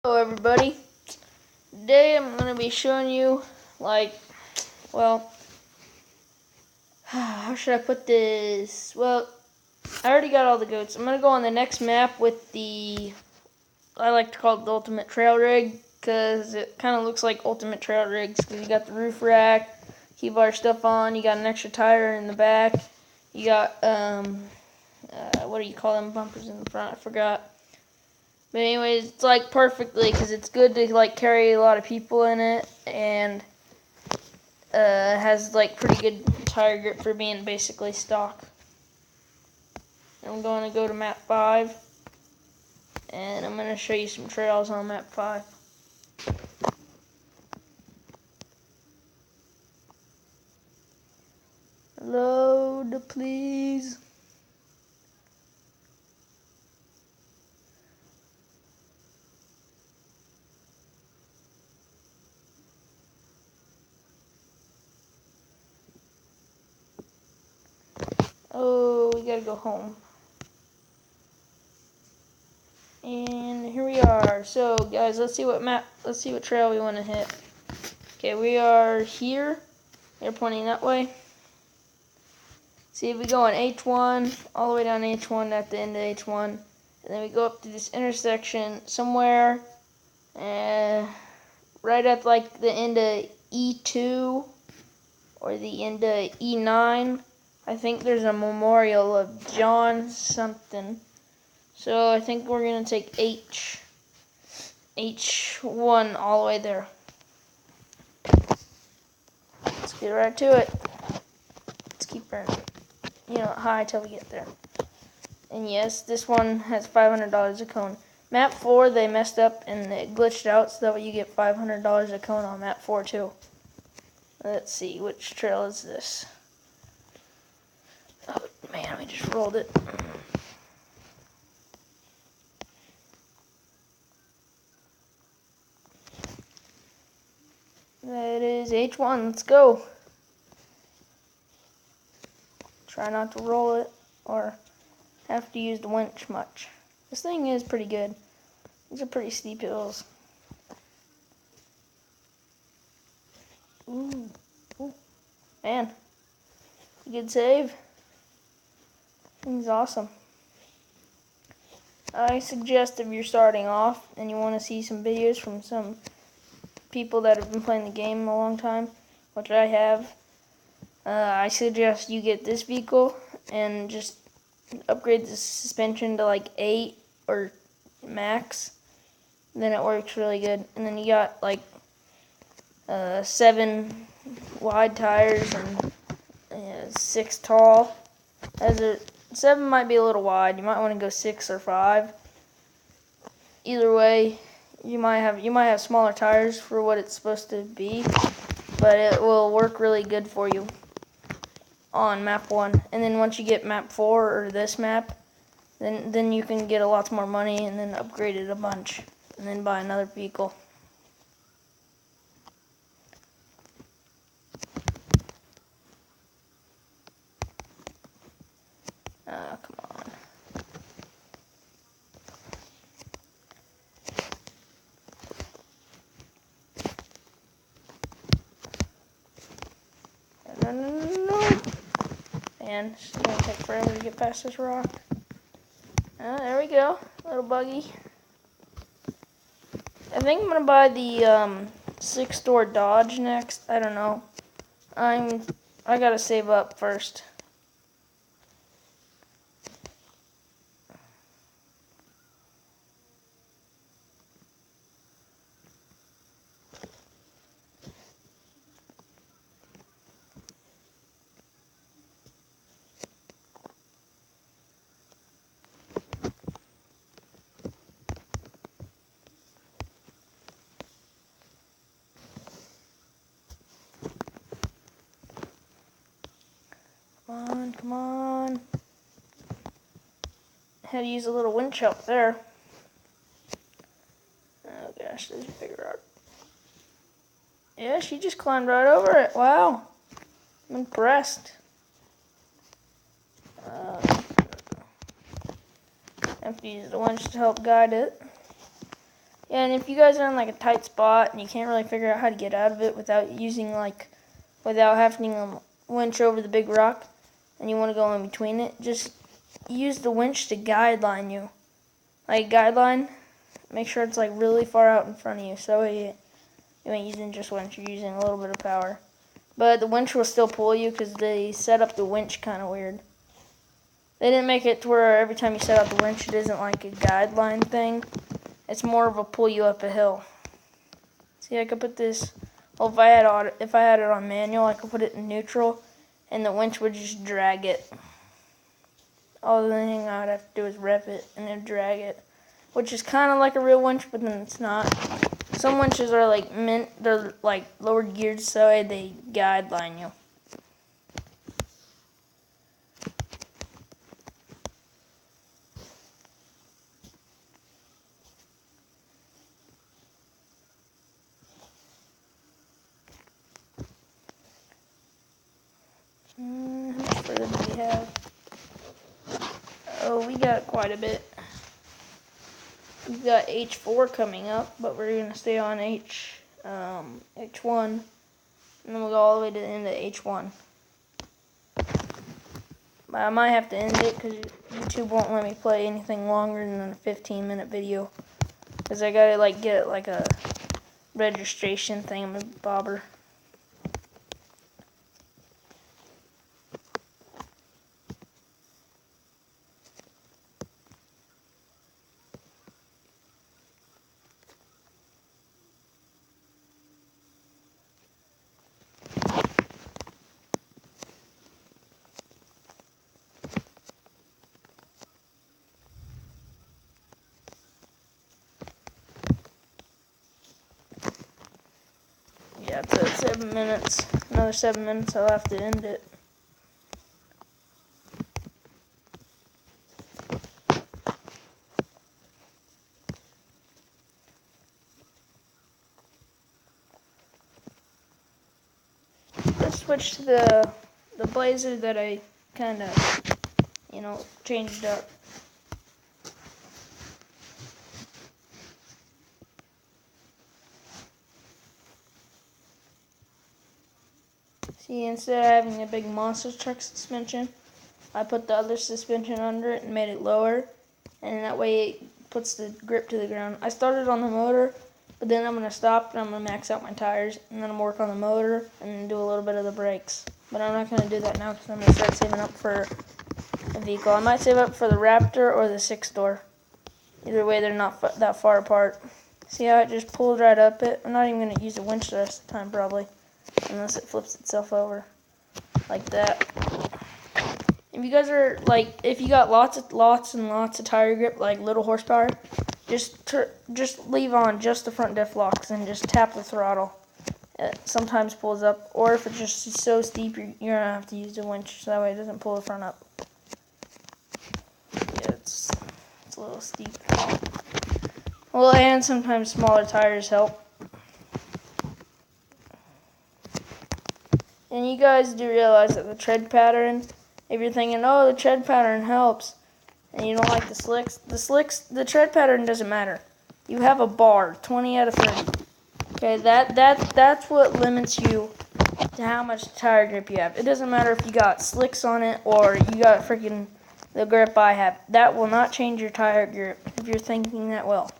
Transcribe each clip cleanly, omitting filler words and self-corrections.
Hello everybody. Today I'm going to be showing you how should I put this? Well, I already got all the goats. I'm going to go on the next map with I like to call it the ultimate trail rig because it kind of looks like ultimate trail rigs because you got the roof rack, keep all your stuff on, you got an extra tire in the back, you got what do you call them, bumpers in the front, I forgot. But anyways, it's like perfectly because it's good to like carry a lot of people in it, and has like pretty good tire grip for being basically stock. I'm going to go to map 5, and I'm going to show you some trails on map 5. Load, please. Oh, we gotta go home. And here we are. So, guys, let's see what trail we want to hit. Okay, we are here. They're pointing that way. See, if we go on H1, all the way down H1 at the end of H1, and then we go up to this intersection somewhere, right at like the end of E2 or the end of E9. I think there's a memorial of John something. So I think we're gonna take H1 all the way there. Let's get right to it. Let's keep burning, high till we get there. And yes, this one has $500 a cone. Map 4, they messed up and it glitched out, so that way you get $500 a cone on map 4 too. Let's see, which trail is this? Oh man, we just rolled it. That is H1, let's go. Try not to roll it or have to use the winch much. This thing is pretty good. These are pretty steep hills. Ooh, man, good save. Thing's awesome. I suggest if you're starting off and you want to see some videos from some people that have been playing the game a long time, which I have, I suggest you get this vehicle and just upgrade the suspension to like 8 or max. Then it works really good. And then you got like 7 wide tires and 6 tall. 7 might be a little wide. You might want to go 6 or 5. Either way, you might have smaller tires for what it's supposed to be, but it will work really good for you on map 1. And then once you get map 4 or this map, then you can get a lot more money and then upgrade it a bunch and then buy another vehicle. Come on. No. Man, it's gonna take forever to get past this rock. There we go. Little buggy. I think I'm gonna buy the 6-door Dodge next. I don't know. I gotta save up first. Come on. Had to use a little winch help there. Oh gosh, there's a big rock. Yeah, she just climbed right over it. Wow. I'm impressed. I have to use the winch to help guide it. Yeah, and if you guys are in like a tight spot and you can't really figure out how to get out of it without without having to winch over the big rock, and you want to go in between it, just use the winch to guideline you. Like guideline, make sure it's like really far out in front of you, so you ain't using just winch, you're using a little bit of power. But the winch will still pull you because they set up the winch kind of weird. They didn't make it to where every time you set up the winch, it isn't like a guideline thing. It's more of a pull you up a hill. See, I could put this. Well, if I had it on manual, I could put it in neutral, and the winch would just drag it. All the thing I would have to do is rev it and then drag it, which is kind of like a real winch, but then it's not. Some winches are like they're like lowered geared so they guideline you. How much further do we have? Oh, we got quite a bit. We've got H4 coming up, but we're going to stay on H1, and then we'll go all the way to the end of H1. But I might have to end it because YouTube won't let me play anything longer than a 15-minute video, because I gotta like get like a registration thingamabobber. Yeah, it's at 7 minutes. Another 7 minutes, I'll have to end it. Let's switch to the Blazer that I kind of, changed up. See, instead of having a big monster truck suspension, I put the other suspension under it and made it lower, and that way it puts the grip to the ground. I started on the motor, but then I'm going to stop and I'm going to max out my tires, and then I'm going to work on the motor and then do a little bit of the brakes. But I'm not going to do that now because I'm going to start saving up for a vehicle. I might save up for the Raptor or the 6-door. Either way, they're not that far apart. See how it just pulled right up it? I'm not even going to use a winch the rest of the time probably, unless it flips itself over like that. If you guys are like, if you got lots and lots of tire grip, like little horsepower, just leave on just the front diff locks and just tap the throttle. It sometimes pulls up, or if it's just so steep, you're gonna have to use the winch so that way it doesn't pull the front up. Yeah, it's a little steep. Well, and sometimes smaller tires help. And you guys do realize that the tread pattern, if you're thinking, oh, the tread pattern helps, and you don't like the slicks, the tread pattern doesn't matter. You have a bar, 20 out of 30. Okay, that's what limits you to how much tire grip you have. It doesn't matter if you got slicks on it or you got freaking the grip I have. That will not change your tire grip if you're thinking that well.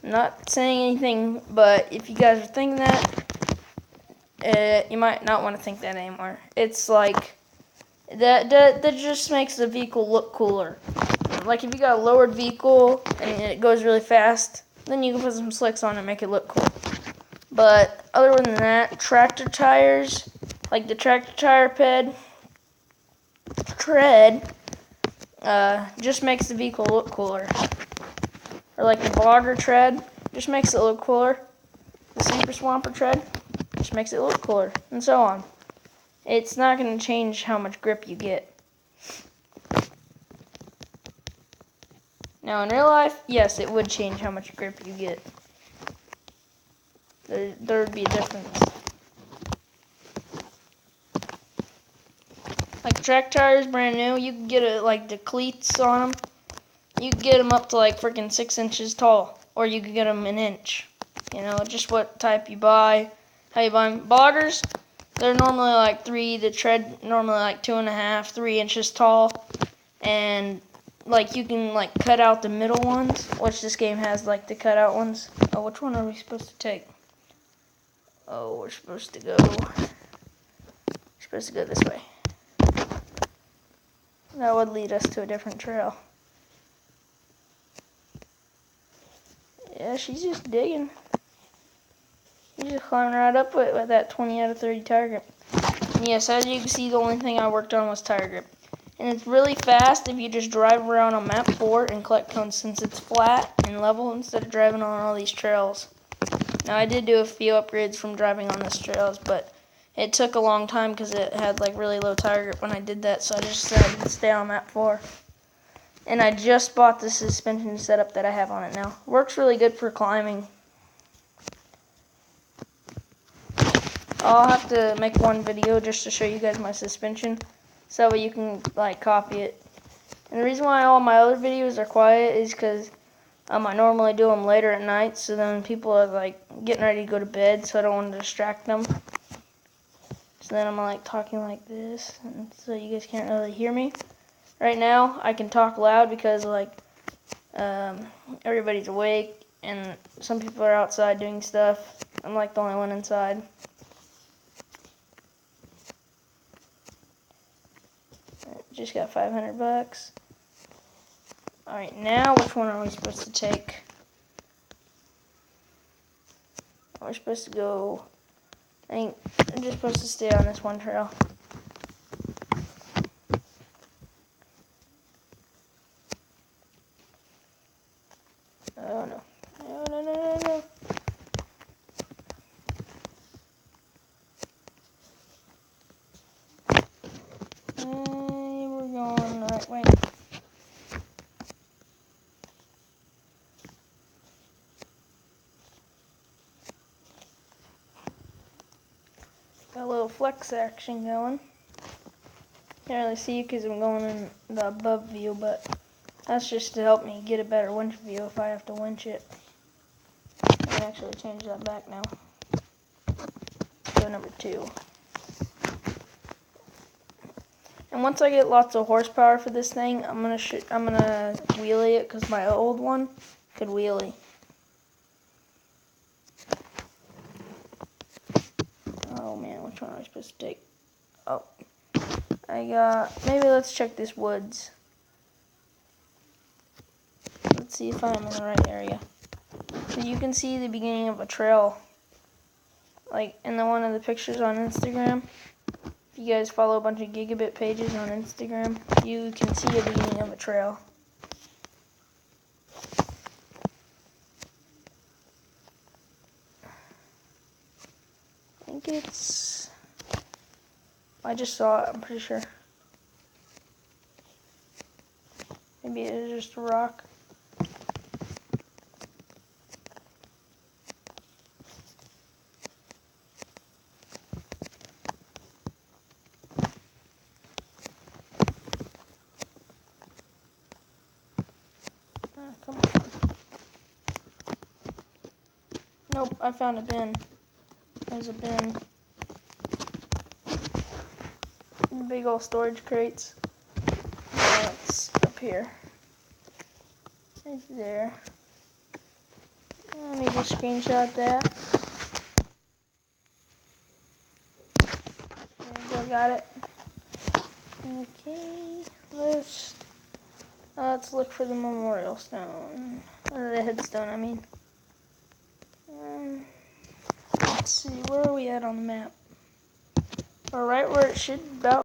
I'm not saying anything, but if you guys are thinking that, you might not want to think that anymore. It's like that just makes the vehicle look cooler. Like if you got a lowered vehicle and it goes really fast, then you can put some slicks on it and make it look cool. But other than that, tractor tires, like the tractor tire tread, just makes the vehicle look cooler. Or like the Bogger tread, just makes it look cooler. The Super Swamper tread just makes it look cooler, and so on. It's not going to change how much grip you get. Now in real life, yes, it would change how much grip you get. There would be a difference. Like track tires, brand new, you can get like the cleats on them. you can get them up to like freaking 6 inches tall, or you can get them an inch. You know, just what type you buy, how you buy them. Boggers, they're normally like the tread normally like 2.5, 3 inches tall, and like you can like cut out the middle ones, which this game has like the cut out ones. Oh, which one are we supposed to take? Oh, we're supposed to go this way. That would lead us to a different trail. Yeah, she's just digging. She's just climbing right up with that 20 out of 30 tire grip. And yes, as you can see, the only thing I worked on was tire grip. And it's really fast if you just drive around on map 4 and collect cones, since it's flat and level instead of driving on all these trails. Now I did do a few upgrades from driving on these trails, but it took a long time because it had like really low tire grip when I did that, so I just decided to stay on map 4. And I just bought the suspension setup that I have on it now. Works really good for climbing. I'll have to make one video just to show you guys my suspension, so you can like copy it. And the reason why all my other videos are quiet is because I normally do them later at night, so then people are like getting ready to go to bed, so I don't want to distract them. So then I'm like talking like this, and so you guys can't really hear me. Right now I can talk loud because like everybody's awake and some people are outside doing stuff. I'm like the only one inside. Just got 500 bucks. Alright, now which one are we supposed to take? We're supposed to go, I think I'm just supposed to stay on this one trail. Oh no. No. We're going the right way. Got a little flex action going. Can't really see you because I'm going in the above view, but that's just to help me get a better winch view if I have to winch it. I can actually change that back now. Go number 2. And once I get lots of horsepower for this thing, I'm gonna wheelie it because my old one could wheelie. Oh man, which one am I supposed to take? Oh, maybe let's check this woods. Let's see if I'm in the right area. So you can see the beginning of a trail, like in one of the pictures on Instagram. If you guys follow a bunch of gigabit pages on Instagram, you can see a beginning of a trail. I think it's, I just saw it, I'm pretty sure. Maybe it is just a rock. Come on. Nope, I found a bin. There's a bin. Big old storage crates. It's up here. Right there. Let me just screenshot that. There you go, got it. Okay, let's look for the memorial stone, or the headstone, I mean. Let's see, where are we at on the map? We're right where it should about